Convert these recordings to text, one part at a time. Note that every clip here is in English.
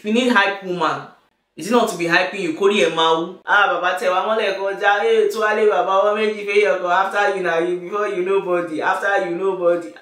If you need hype woman, it's not to be hyping you. Kori Emau. Baba tell one like go hey to ale baba wa meji fe go after you now you before you nobody. After you nobody.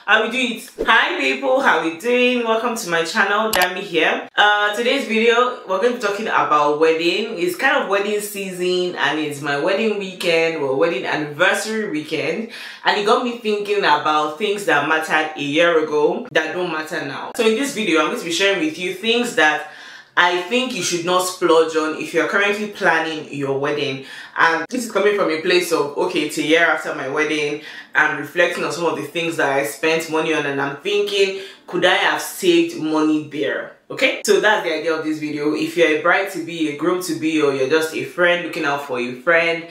I will do it. Hi people, how are we doing? Welcome to my channel, Damie here. Today's video, we're going to be talking about wedding. It's kind of wedding season and it's my wedding weekend or wedding anniversary weekend. And it got me thinking about things that mattered a year ago that don't matter now. So in this video, I'm going to be sharing with you things that I think you should not splurge on if you're currently planning your wedding. And this is coming from a place of, okay, it's a year after my wedding. I'm reflecting on some of the things that I spent money on and I'm thinking, could I have saved money there? Okay, so that's the idea of this video. If you're a bride-to-be, a groom-to-be, or you're just a friend looking out for a friend,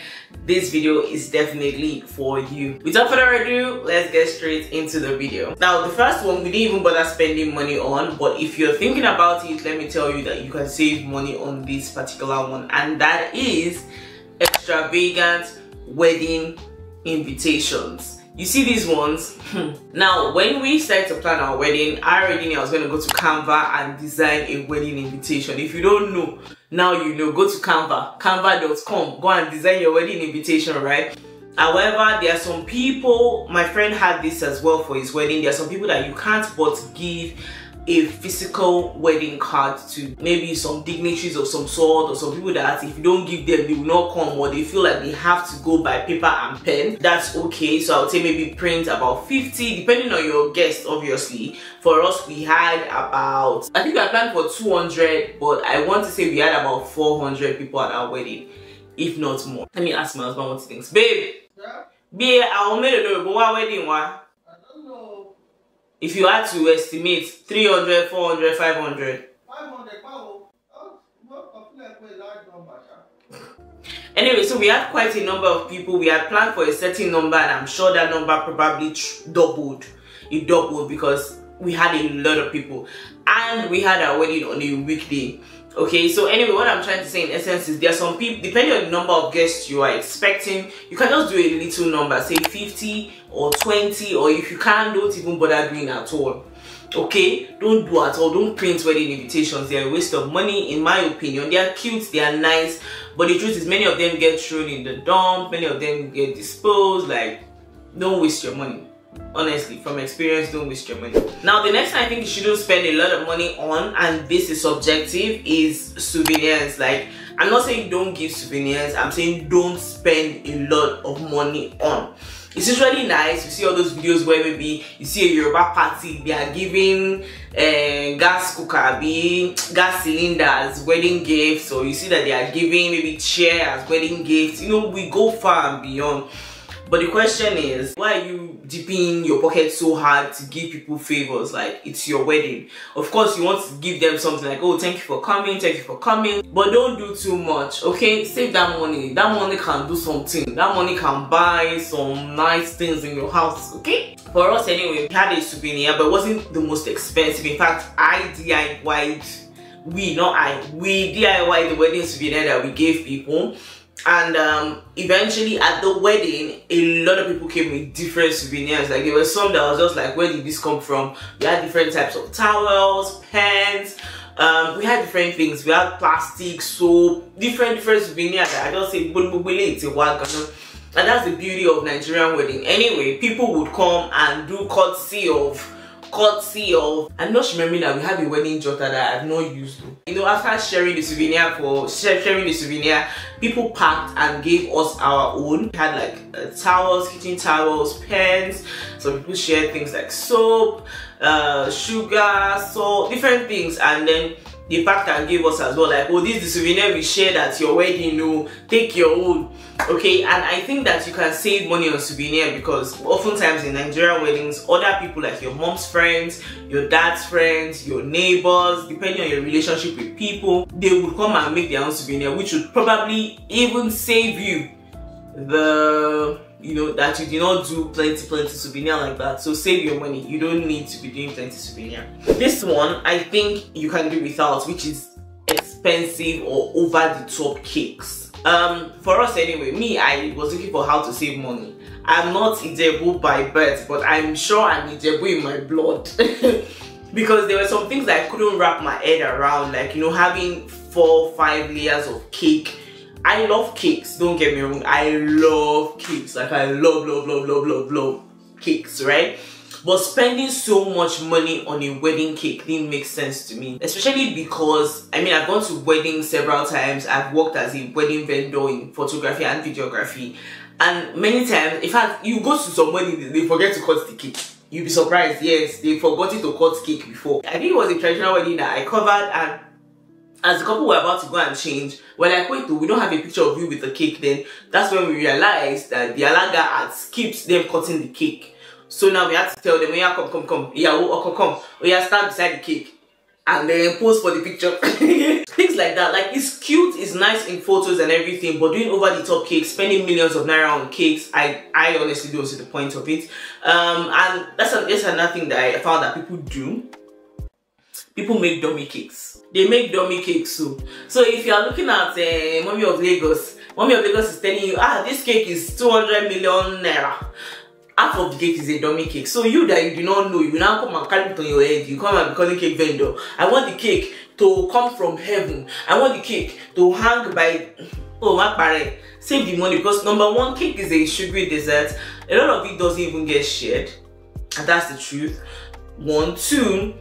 this video is definitely for you. Without further ado, let's get straight into the video. Now, the first one, we didn't even bother spending money on, but if you're thinking about it, let me tell you that you can save money on this particular one, and that is extravagant wedding invitations. You see these ones? Now, when we started to plan our wedding, I already knew I was going to go to Canva and design a wedding invitation. If you don't know, now you know. Go to Canva, canva.com, go and design your wedding invitation, right? However, there are some people, my friend had this as well for his wedding, there are some people that you can't but give a physical wedding card to. Maybe some dignitaries of some sort, or some people that if you don't give them, they will not come, or they feel like they have to go by paper and pen. That's okay. So I would say maybe print about 50, depending on your guest, obviously. For us, we had about, I think I planned for 200, but I want to say we had about 400 people at our wedding, if not more. Let me ask my husband what he thinks. Babe, yeah? Babe, I will make a know, but what wedding, what? If you had to estimate 300, 400, 500. 500, anyway, so we had quite a number of people. We had planned for a certain number, and I'm sure that number probably doubled. It doubled because we had a lot of people. And we had our wedding on a weekday. Okay, so anyway, what I'm trying to say in essence is there are some people, depending on the number of guests you are expecting, you can just do a little number, say 50 or 20, or if you can't, don't even bother doing at all. Okay, don't do at all. Don't print wedding invitations. They're a waste of money, in my opinion. They are cute, they are nice, but the truth is many of them get thrown in the dump, many of them get disposed. Like, don't waste your money. Honestly, from experience, don't waste your money. Now, the next thing I think you shouldn't spend a lot of money on, and this is subjective, is souvenirs. Like, I'm not saying don't give souvenirs, I'm saying don't spend a lot of money on. It's usually nice. You see all those videos where maybe you see a Yoruba party, they are giving gas cooker, gas cylinders, wedding gifts, or you see that they are giving maybe chair as wedding gifts. You know, we go far and beyond. But the question is, why are you dipping your pocket so hard to give people favors? Like, it's your wedding. Of course, you want to give them something like, oh, thank you for coming, but don't do too much, okay? Save that money. That money can do something. That money can buy some nice things in your house, okay? For us anyway, we had a souvenir, but it wasn't the most expensive. In fact, we DIY'd the wedding souvenir that we gave people. And eventually at the wedding, a lot of people came with different souvenirs. Like, there were some that was just like, where did this come from? We had different types of towels, pens, we had different things. We had plastic, soap, different souvenirs that I just say, it's a wagon. And that's the beauty of Nigerian wedding. Anyway, people would come and do courtesy of, I'm not remembering that we have a wedding jotter that I've not used. You know, after sharing the souvenir, people packed and gave us our own. We had like towels, kitchen towels, pens. So people shared things like soap, sugar, salt, different things, and then they packed and gave us as well. Like, oh, this is the souvenir we shared at your wedding. No, take your own. Okay, and I think that you can save money on souvenir because oftentimes in Nigerian weddings, other people like your mom's friends, your dad's friends, your neighbors, depending on your relationship with people, they would come and make their own souvenir, which would probably even save you the, you know, that you did not do plenty souvenir like that. So save your money. You don't need to be doing plenty souvenir. This one, I think you can do without, which is expensive or over the top cakes. For us anyway, I was looking for how to save money. I'm not Ijebu by birth, but I'm sure I'm Ijebu in my blood. because there were some things that I couldn't wrap my head around, like, you know, having 4-5 layers of cake. I love cakes, don't get me wrong, I love cakes, like I love cakes, right? But spending so much money on a wedding cake didn't make sense to me, especially because, I mean, I've gone to weddings several times. I've worked as a wedding vendor in photography and videography, and many times, in fact, you go to some wedding, they forget to cut the cake. You'll be surprised, yes, they forgot to cut cake before. I think it was a traditional wedding that I covered, and as the couple were about to go and change, we're like, wait, we don't have a picture of you with the cake. Then that's when we realized that the Alaga had skipped them cutting the cake. So now we had to tell them, oh yeah, come. Yeah, come. Oh yeah, stand beside the cake. And then pose for the picture. Things like that. Like, it's cute, it's nice in photos and everything, but doing over the top cakes, spending millions of naira on cakes, I honestly don't see the point of it. And that's another thing that I found that people do. People make dummy cakes. They make dummy cakes too. So if you are looking at Mommy of Lagos is telling you, this cake is 200 million naira. Half of the cake is a dummy cake. So you that you do not know, you now come and carry it on your head. You come and be calling cake vendor. I want the cake to come from heaven. I want the cake to hang by... Oh, my parent. Save the money, because number one, cake is a sugary dessert. A lot of it doesn't even get shared. And that's the truth. 1, 2...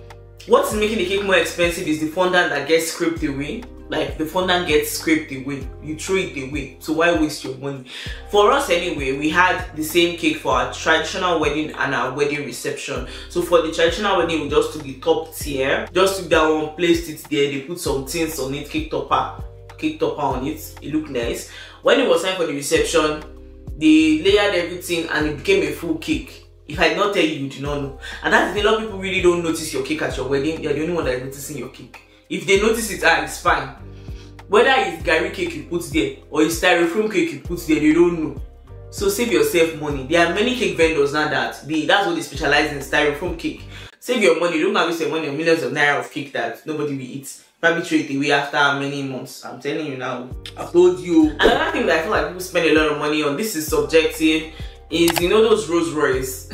What's making the cake more expensive is the fondant that gets scraped away. Like, the fondant gets scraped away, you throw it away, so why waste your money? For us anyway, we had the same cake for our traditional wedding and our wedding reception. So for the traditional wedding, we just took the top tier, just took that one, placed it there, they put some things on it, cake topper on it, it looked nice. When it was time for the reception, they layered everything and it became a full cake. If I did not tell you, you do not know. And that's the thing, a lot of people really don't notice your cake at your wedding. You're the only one that is noticing your cake. If they notice it, it's fine. Whether it's Gary cake you put there or it's styrofoam cake you put there, they don't know. So save yourself money. There are many cake vendors now that's what they specialize in, styrofoam cake. Save your money. Don't waste your money on millions of naira of cake that nobody will eat. Probably throw it away after many months. I'm telling you now. I've told you. Another thing that I feel like people spend a lot of money on, this is subjective, is, you know, those Rolls Royce.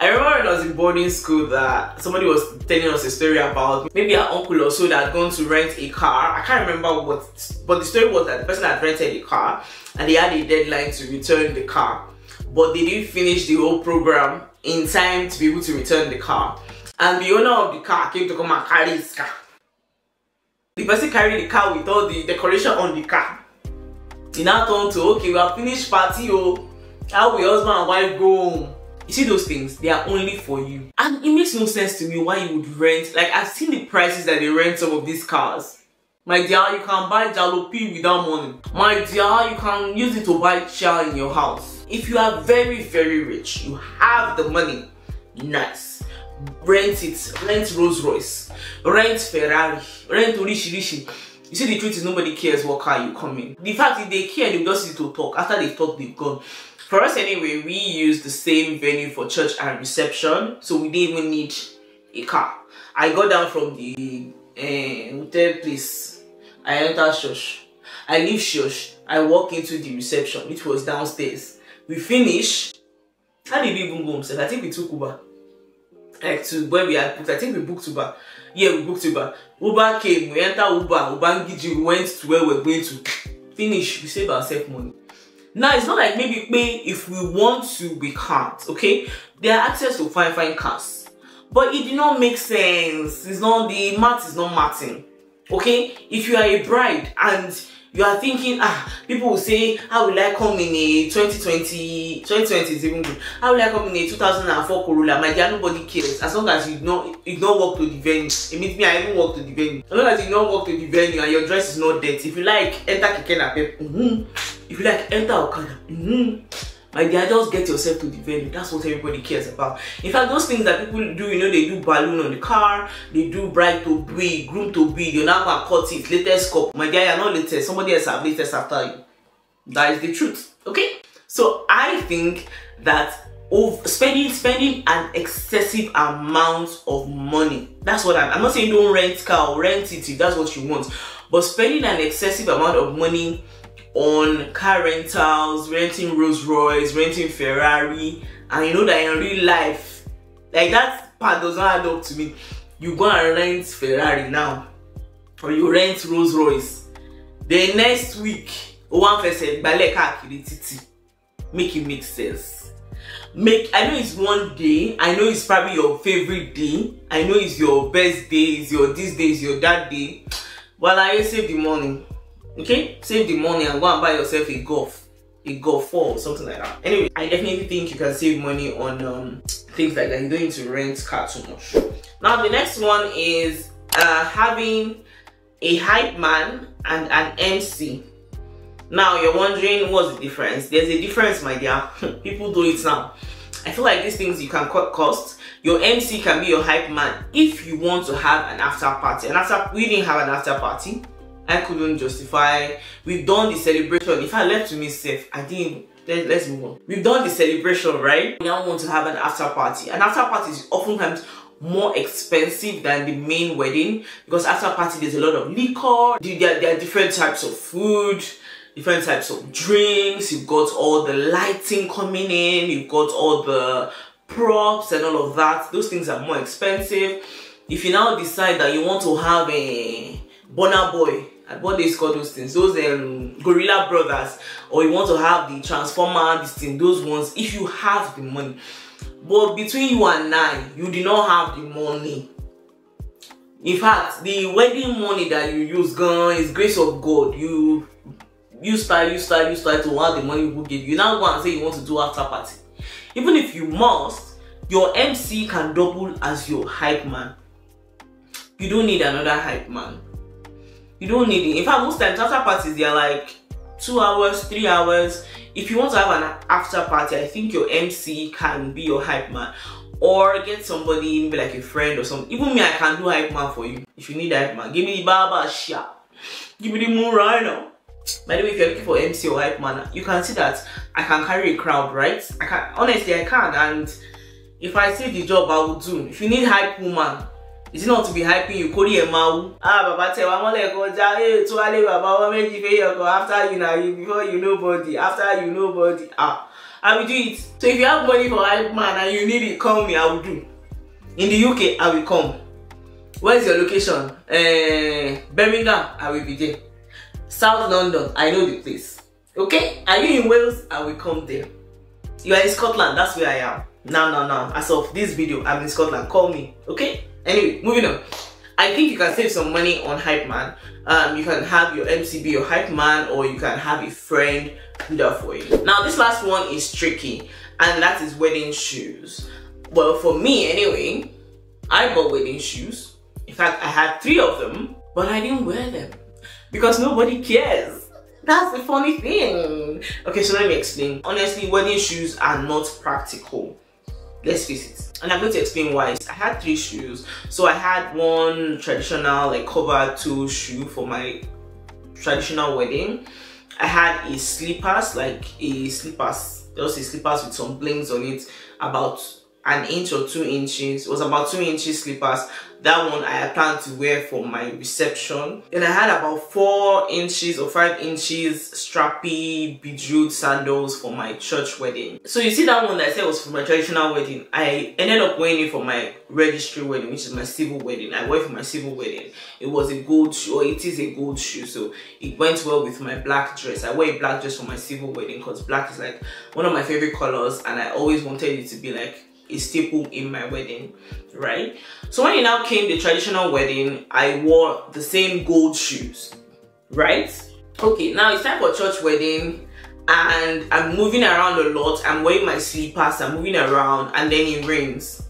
I remember when I was in boarding school that somebody was telling us a story about maybe our uncle or so that had gone to rent a car. I can't remember what, but the story was that the person had rented a car and they had a deadline to return the car, but they didn't finish the whole program in time to be able to return the car. And the owner of the car came to come and carry his car. The person carried the car with all the decoration on the car. He now turned to, okay, we have finished party, oh, how will husband and wife go home? You see those things, they are only for you. And it makes no sense to me why you would rent. Like, I've seen the prices that they rent some of these cars. My dear, you can buy jalopy without money. My dear, you can use it to buy chair in your house. If you are very, very rich, you have the money, nice. Rent it, rent Rolls Royce, rent Ferrari, rent Rishi. You see, the truth is nobody cares what car you come in. The fact if they care, they just need to talk. After they talk, they've gone. For us anyway, we use the same venue for church and reception, so we didn't even need a car. I got down from the hotel place, I entered church, I leave church, I walk into the reception, which was downstairs. We finish. How did we even go home? I think we took Uber. Like to where we had booked. I think we booked Uber. Yeah, we booked Uber. Uber came, we entered Uber, we went to where we're going to. Finish, we save ourselves money. Now, it's not like maybe if we want to, we can't, okay? There are access to fine cars. But it did not make sense. It's not, the math is not matching, okay? If you are a bride and you are thinking, people will say, how will I come in a 2020 is even good. How will I come in a 2004 Corolla? My dear, nobody cares. As long as you don't walk to the venue. It means me, I even walk to the venue. As long as you don't walk to the venue and your dress is not dirty. If you like, enter Keke Napep. If you like, enter Okada. My dear, just get yourself to the venue. That's what everybody cares about. In fact, those things that people do, you know, they do balloon on the car, they do bride to be, groom to be, you're now going to cut it, latest cup. My dear, you're not latest. Somebody else have latest after you. That is the truth. Okay? So I think that spending an excessive amount of money. That's what I'm not saying don't rent car or rent it if that's what you want. But spending an excessive amount of money on car rentals, renting Rolls Royce, renting Ferrari, and you know that in real life, like part does not add up to me. You go and rent Ferrari now, or you rent Rolls Royce. Then next week, one person make it make sense. I know it's one day, I know it's probably your favorite day, I know it's your best day, it's your this day, it's your that day. But I save the money. Okay? Save the money and go and buy yourself a Golf 4 or something like that. Anyway, I definitely think you can save money on things like that. You don't need to rent car too much. Now the next one is having a hype man and an MC. Now you're wondering what's the difference. There's a difference, my dear. People do it now. I feel like these things you can cut costs. Your MC can be your hype man if you want to have an after party. And we didn't have an after party. I couldn't justify. We've done the celebration. If I left to me safe, I didn't. Let's move on. We've done the celebration, right? We now want to have an after party. An after party is oftentimes more expensive than the main wedding, because after party there's a lot of liquor. There are different types of food, different types of drinks. You've got all the lighting coming in. You've got all the props and all of that. Those things are more expensive. If you now decide that you want to have a Burna Boy, what they call those things, those Gorilla Brothers, or you want to have the Transformer, this thing, those ones, if you have the money. But between you and I, you do not have the money. In fact, the wedding money that you use, is grace of God. You start to want the money people give you. Now go and say you want to do after party. Even if you must, your MC can double as your hype man. You don't need another hype man. You don't need it. In fact, most times after parties they are like 2 hours, 3 hours. If you want to have an after party, I think your MC can be your hype man, or get somebody, maybe like a friend or something. Even me, I can do hype man for you. If you need hype man, give me the Baba Sha, give me the Moon Rhino. By the way, if you're looking for MC or hype man, you can see that I can carry a crowd, right? I can, honestly, I can. And if I say the job, I will do. If you need hype woman, it's not to be hyping you. Baba tell after you now, before you nobody, after you nobody. I will do it. So if you have money for hype man and you need it, call me. I will do. In the UK, I will come. Where's your location? Birmingham, I will be there. South London, I know the place. Okay? Are you in Wales? I will come there. You are in Scotland, that's where I am. Now. As of this video, I'm in Scotland. Call me. Okay? Anyway, moving on. I think you can save some money on hype man. You can have your MC be your hype man, or you can have a friend do that for you. Now, this last one is tricky, and that is wedding shoes. Well, for me anyway, I bought wedding shoes. In fact, I had 3 of them, but I didn't wear them because nobody cares. That's the funny thing. Okay, so let me explain. Honestly, wedding shoes are not practical. Let's face it. And I'm going to explain why. I had 3 shoes. So I had one traditional like covered toe shoe for my traditional wedding. I had a slippers, just a slippers with some blings on it, about 1 inch or 2 inches. It was about 2 inches slippers. That one I had planned to wear for my reception. Then I had about 4 inches or 5 inches strappy bejeweled sandals for my church wedding. So you see that one that I said was for my traditional wedding, I ended up wearing it for my registry wedding, which is my civil wedding. I wore it for my civil wedding. It was a gold shoe, or it is a gold shoe, so it went well with my black dress. I wore a black dress for my civil wedding because black is like one of my favorite colors, and I always wanted it to be like a staple in my wedding, right? So when it now came the traditional wedding, I wore the same gold shoes, right? Okay, now it's time for church wedding, and I'm moving around a lot. I'm wearing my slippers, I'm moving around, and then it rains.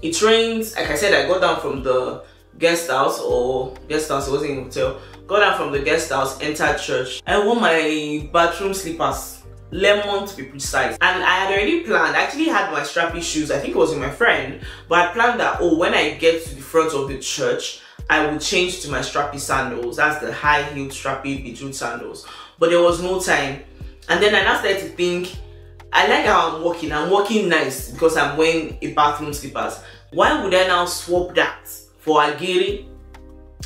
It rains. Like I said, I got down from the guest house, it wasn't in a hotel. Got down from the guest house, entered church. I wore my bathroom slippers, lemon to be precise, and I had already planned. I actually had my strappy shoes, I think it was with my friend, but I planned that, oh, when I get to the front of the church, I would change to my strappy sandals. That's the high-heeled strappy bejeweled sandals. But there was no time, and then I now started to think, I like how I'm walking nice because I'm wearing a bathroom slippers. Why would I now swap that for a giri?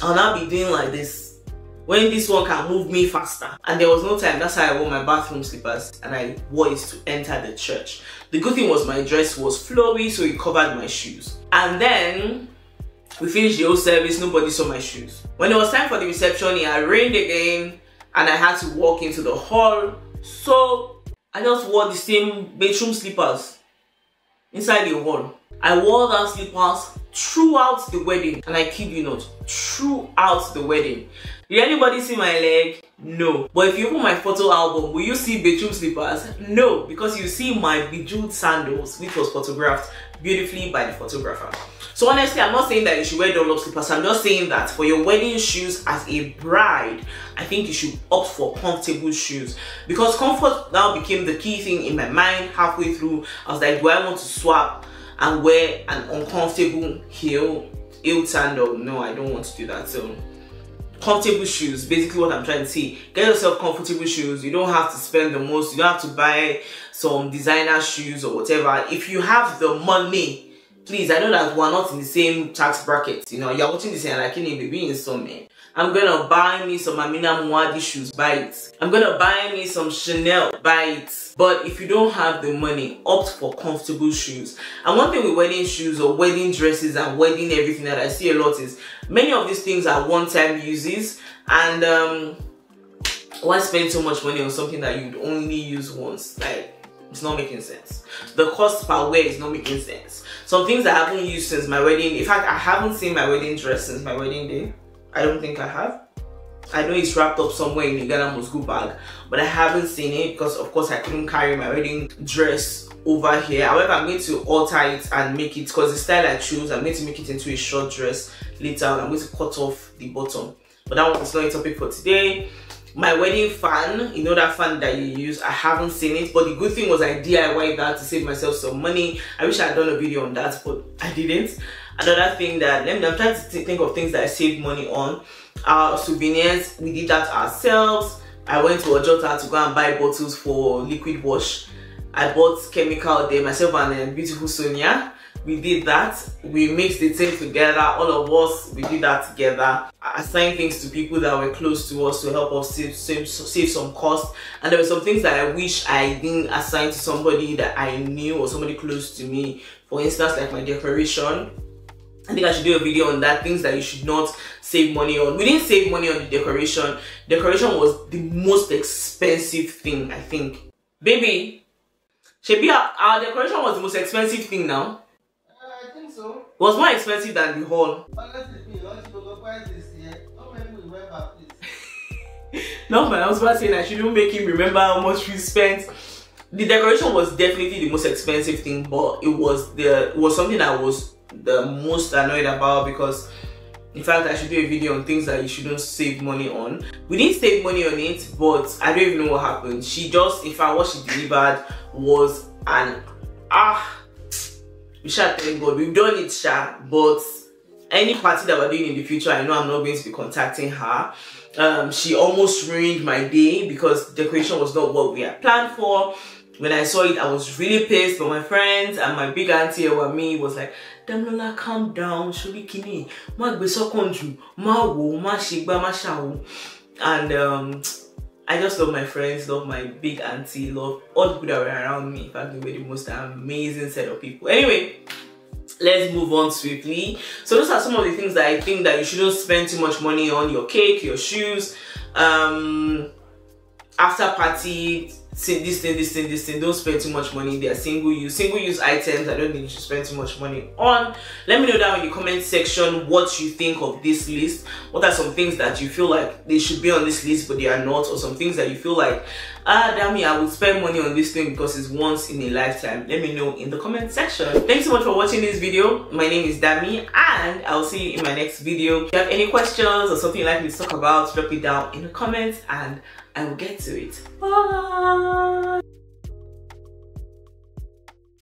I'll now be doing like this. when this one can move me faster. And there was no time. That's how I wore my bathroom slippers and I wore it to enter the church. The good thing was my dress was flowy, so it covered my shoes. And then we finished the whole service. Nobody saw my shoes. When it was time for the reception, it had rained again and I had to walk into the hall. So I just wore the same bedroom slippers inside the hall. I wore those slippers throughout the wedding, and I kid you not, throughout the wedding. Did anybody see my leg? No. But if you open my photo album, will you see bedroom slippers? No, because you see my bejeweled sandals, which was photographed beautifully by the photographer. So honestly, I'm not saying that you should wear Dunlop slippers. I'm just saying that for your wedding shoes as a bride, I think you should opt for comfortable shoes, because comfort now became the key thing in my mind. Halfway through, I was like, do I want to swap and wear an uncomfortable heeled sandal? No, I don't want to do that. So comfortable shoes, basically what I'm trying to say. Get yourself comfortable shoes. You don't have to spend the most. You don't have to buy some designer shoes or whatever. If you have the money, please, I know that we're not in the same tax bracket. You know, you're watching this and like, baby in some man. I'm gonna buy me some Amina Muadi shoes, buy it. I'm gonna buy me some Chanel, buy it. But if you don't have the money, opt for comfortable shoes. And one thing with wedding shoes or wedding dresses and wedding everything that I see a lot is many of these things are one-time uses, and why spend so much money on something that you'd only use once? Like, it's not making sense. The cost per wear is not making sense. Some things I haven't used since my wedding. In fact, I haven't seen my wedding dress since my wedding day. I don't think I have. I know it's wrapped up somewhere in the Ghana Moscow bag, but I haven't seen it because of course I couldn't carry my wedding dress over here. However, I'm going to alter it and make it, because the style I choose, I'm going to make it into a short dress later on. I'm going to cut off the bottom, but that one is not a topic for today. My wedding fan, you know that fan that you use, I haven't seen it, but the good thing was I DIY'd that to save myself some money. I wish I had done a video on that, but I didn't. Another thing that, I'm trying to think of things that I saved money on. Our souvenirs, we did that ourselves. I went to Ojota to go and buy bottles for liquid wash. I bought chemical there, myself and beautiful Sonia. We did that. We mixed the thing together. All of us, we did that together. I assigned things to people that were close to us to help us save some cost. And there were some things that I wish I didn't assign to somebody that I knew or somebody close to me. For instance, like my decoration. I think I should do a video on that, things that you should not save money on. We didn't save money on the decoration. Decoration was the most expensive thing, I think. Baby, Shebi, our decoration was the most expensive thing now. I think so. It was more expensive than the hall. Honestly, No, man, I was about to say I shouldn't make him remember how much we spent. The decoration was definitely the most expensive thing, but it was something that was the most annoyed about, because in fact I should do a video on things that you shouldn't save money on. We didn't save money on it, but I don't even know what happened. She just, in fact, what she delivered was an we shall thank God we've done it, sha. But any party that we're doing in the future, I know I'm not going to be contacting her. She almost ruined my day because decoration was not what we had planned for. When I saw it, I was really pissed, but my friends and my big auntie and me was like, Damlola, calm down, shuri kini, ma gbe sokonju, ma wo, ma shigba, ma shawo. And I just love my friends, love my big auntie, love all the people that were around me. In fact, they were the most amazing set of people. Anyway, let's move on swiftly. So those are some of the things that I think that you shouldn't spend too much money on: your cake, your shoes, after party, this thing. Don't spend too much money. They are single use items. I don't think you should spend too much money on. Let me know down in the comment section what you think of this list. What are some things that you feel like they should be on this list but they are not, or some things that you feel like, Damie, I would spend money on this thing because it's once in a lifetime. Let me know in the comment section. Thanks so much for watching this video. My name is Damie and I'll see you in my next video. If you have any questions or something you'd like me to talk about, drop it down in the comments and I will get to it. Bye.